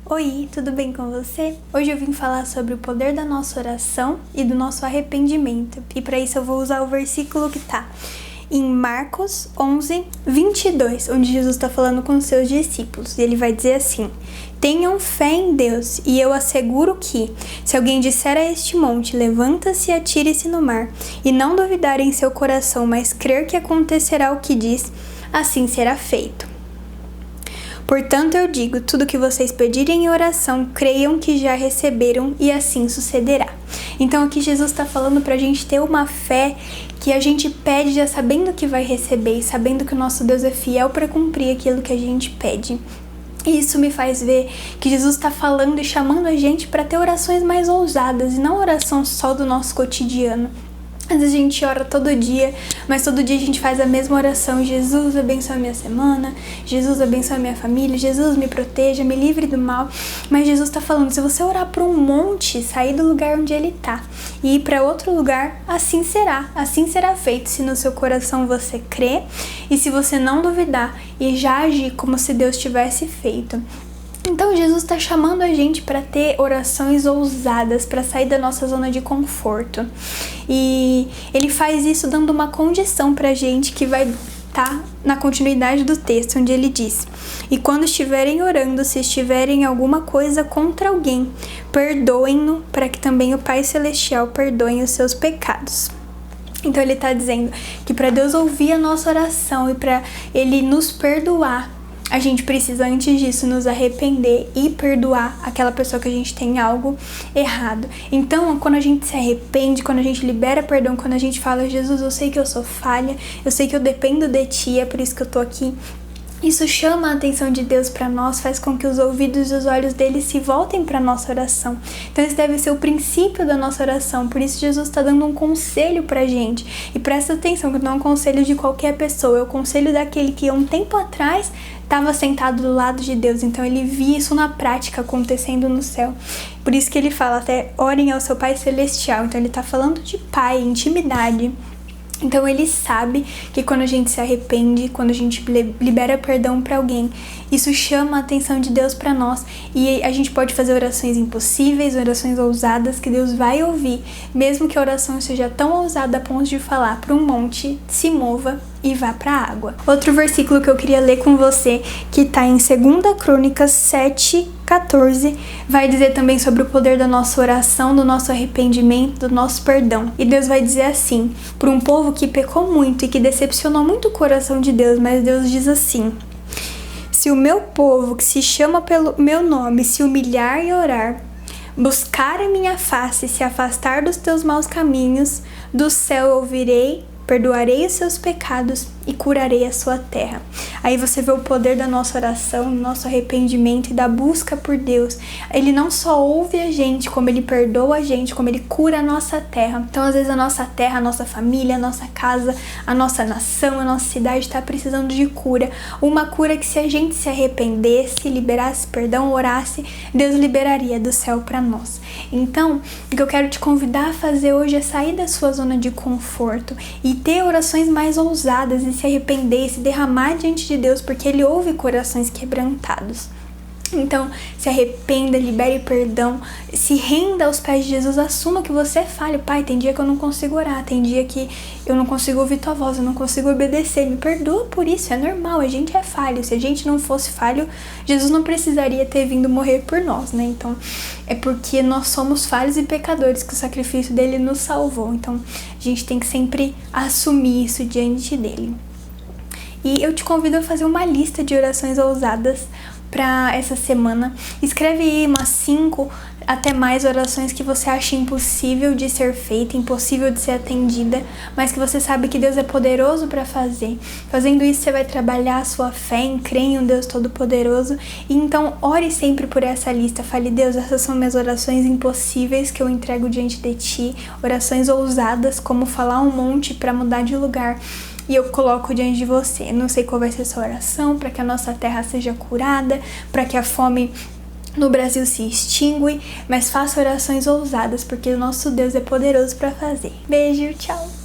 Oi, tudo bem com você? Hoje eu vim falar sobre o poder da nossa oração e do nosso arrependimento. E para isso eu vou usar o versículo que tá em Marcos 11, 22, onde Jesus está falando com os seus discípulos. E ele vai dizer assim: tenham fé em Deus, e eu asseguro que, se alguém disser a este monte, levanta-se e atire-se no mar, e não duvidar em seu coração, mas crer que acontecerá o que diz, assim será feito. Portanto, eu digo, tudo que vocês pedirem em oração, creiam que já receberam e assim sucederá. Então aqui Jesus está falando para a gente ter uma fé que a gente pede já sabendo que vai receber e sabendo que o nosso Deus é fiel para cumprir aquilo que a gente pede. E isso me faz ver que Jesus está falando e chamando a gente para ter orações mais ousadas e não oração só do nosso cotidiano. Às vezes a gente ora todo dia, mas todo dia a gente faz a mesma oração: Jesus, abençoa a minha semana, Jesus, abençoa a minha família, Jesus, me proteja, me livre do mal. Mas Jesus está falando, se você orar para um monte, sair do lugar onde ele está e ir para outro lugar, assim será feito, se no seu coração você crê e se você não duvidar e já agir como se Deus tivesse feito. Então Jesus está chamando a gente para ter orações ousadas, para sair da nossa zona de conforto. E ele faz isso dando uma condição para a gente que vai estar na continuidade do texto, onde ele diz: e quando estiverem orando, se estiverem alguma coisa contra alguém, perdoem-no, para que também o Pai Celestial perdoe os seus pecados. Então ele está dizendo que para Deus ouvir a nossa oração e para ele nos perdoar, a gente precisa, antes disso, nos arrepender e perdoar aquela pessoa que a gente tem algo errado. Então, quando a gente se arrepende, quando a gente libera perdão, quando a gente fala: Jesus, eu sei que eu sou falha, eu sei que eu dependo de Ti, é por isso que eu tô aqui. Isso chama a atenção de Deus para nós, faz com que os ouvidos e os olhos dele se voltem para a nossa oração. Então esse deve ser o princípio da nossa oração, por isso Jesus está dando um conselho para a gente. E presta atenção que não é um conselho de qualquer pessoa, é o conselho daquele que um tempo atrás estava sentado do lado de Deus, então ele via isso na prática acontecendo no céu. Por isso que ele fala até: orem ao seu Pai Celestial. Então ele está falando de pai, intimidade. Então ele sabe que quando a gente se arrepende, quando a gente libera perdão para alguém, isso chama a atenção de Deus para nós e a gente pode fazer orações impossíveis, orações ousadas que Deus vai ouvir, mesmo que a oração seja tão ousada a ponto de falar para um monte: se mova e vá para a água. Outro versículo que eu queria ler com você, que está em 2 Crônicas 7:14, vai dizer também sobre o poder da nossa oração, do nosso arrependimento, do nosso perdão. E Deus vai dizer assim, para um povo que pecou muito e que decepcionou muito o coração de Deus, mas Deus diz assim: se o meu povo, que se chama pelo meu nome, se humilhar e orar, buscar a minha face e se afastar dos teus maus caminhos, do céu ouvirei, perdoarei os seus pecados e curarei a sua terra. Aí você vê o poder da nossa oração, do nosso arrependimento e da busca por Deus. Ele não só ouve a gente, como ele perdoa a gente, como ele cura a nossa terra. Então às vezes a nossa terra, a nossa família, a nossa casa, a nossa nação, a nossa cidade está precisando de cura. Uma cura que, se a gente se arrependesse, liberasse perdão, orasse, Deus liberaria do céu para nós. Então, o que eu quero te convidar a fazer hoje é sair da sua zona de conforto e ter orações mais ousadas e se arrepender e se derramar diante de Deus, porque Ele ouve corações quebrantados. Então, se arrependa, libere perdão, se renda aos pés de Jesus, assuma que você é falho. Pai, tem dia que eu não consigo orar, tem dia que eu não consigo ouvir tua voz, eu não consigo obedecer, me perdoa por isso, é normal, a gente é falho. Se a gente não fosse falho, Jesus não precisaria ter vindo morrer por nós, né? Então, é porque nós somos falhos e pecadores que o sacrifício dele nos salvou. Então, a gente tem que sempre assumir isso diante dele. E eu te convido a fazer uma lista de orações ousadas para essa semana. Escreve aí umas 5 até mais orações que você acha impossível de ser feita, impossível de ser atendida, mas que você sabe que Deus é poderoso para fazer. Fazendo isso, você vai trabalhar a sua fé em crer em um Deus todo-poderoso. E então, ore sempre por essa lista. Fale: Deus, essas são minhas orações impossíveis que eu entrego diante de Ti. Orações ousadas, como falar um monte para mudar de lugar, e eu coloco diante de você. Não sei qual vai ser a sua oração para que a nossa terra seja curada, para que a fome no Brasil se extingue, mas faça orações ousadas, porque o nosso Deus é poderoso para fazer. Beijo, tchau!